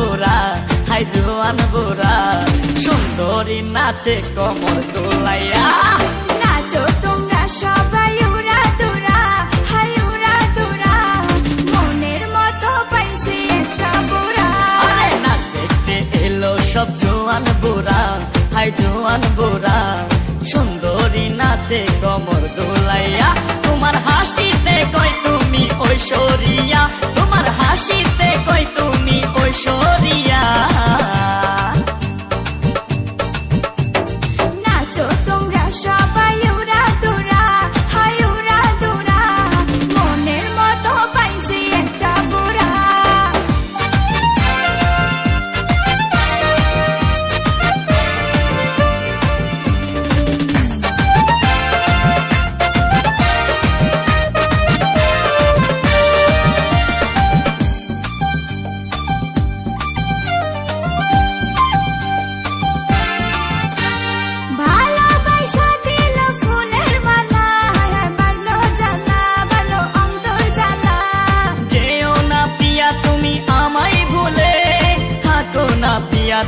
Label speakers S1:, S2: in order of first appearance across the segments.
S1: বুড়া হাই জোয়ান বুড়া সুন্দরী নাচে কমর দোলাইয়া
S2: নাচো তোমরা সবাই উড়া দুরা হাই উড়া দুরা মনের মতো পাইছি একটা বুড়া
S1: আরে নাচ দেখতে এলো সব জোয়ান বুড়া হাই জোয়ান বুড়া সুন্দরী নাচে কমর দোলাইয়া তোমার হাসিতে কই তুমি ঐশ্বরিয়া তোমার হাসিতে কই তুমি ঐশ্বরিয়া
S2: নাচো তোমরা সবাই উড়া দুরা হাই উড়া দুরা মনের মতো পাইছি একটা বুড়া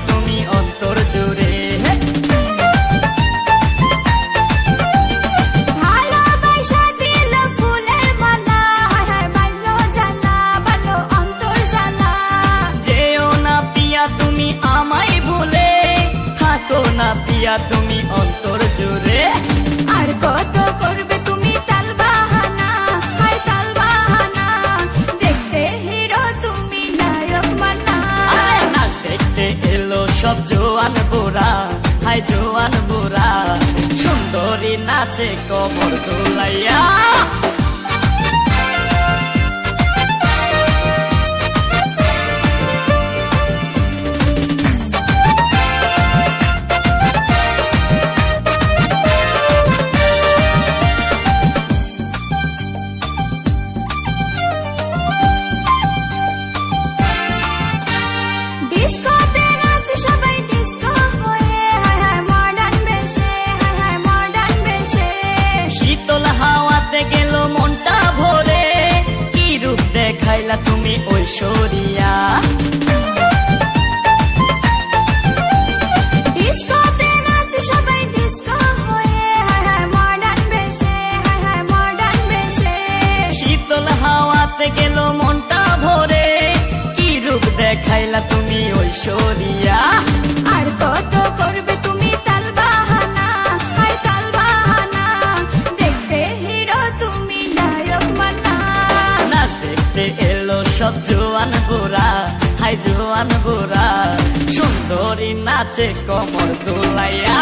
S1: তুমি অন্তর জুড়ে
S2: ভালোবাসা দিল ফুলের মালা বাড়লো জ্বালা বাড়লো অন্তর জ্বালা
S1: যেও না পিয়া তুমি আমায় ভুলে থাকো না পিয়া তুমি অন্তর জুড়ে
S2: আর কত করবে তুমি তাল বাহানা হাই তাল বাহানা দেখতে হিরো তুমি নায়ক মানা
S1: নাচ দেখতে এলো সব জোয়ান বুড়া হাই জোয়ান বুড়া সুন্দরী নাচে কমর দোলাইয়া
S2: ডিস্কোতে নাচে সবাই ডিস্কো হয়ে হায় হায় মডার্ন বেশে হায় হায় মডার্ন বেশে
S1: শীতল হাওয়াতে গেল মনটা ভরে কি রূপ দেখাইলা তুমি ঐশ্বরিয়া
S2: ডিস্কোতে নাচে সবাই ডিস্কো হয়ে হায় হায় মডার্ন বেশে হায় হায় মডার্ন বেশে
S1: শীতল হাওয়াতে গেল মনটা ভরে কি রূপ দেখাইলা তুমি ঐশ্বরিয়া
S2: আর কত করবে তুমি তাল বাহানা হাই তাল বাহানা দেখতে হিরো তুমি নায়ক মানা
S1: নাচ দেখতে এলো সব জোয়ান বুড়া হাই জোয়ান বুড়া সুন্দরী নাচে কমর দোলাইয়া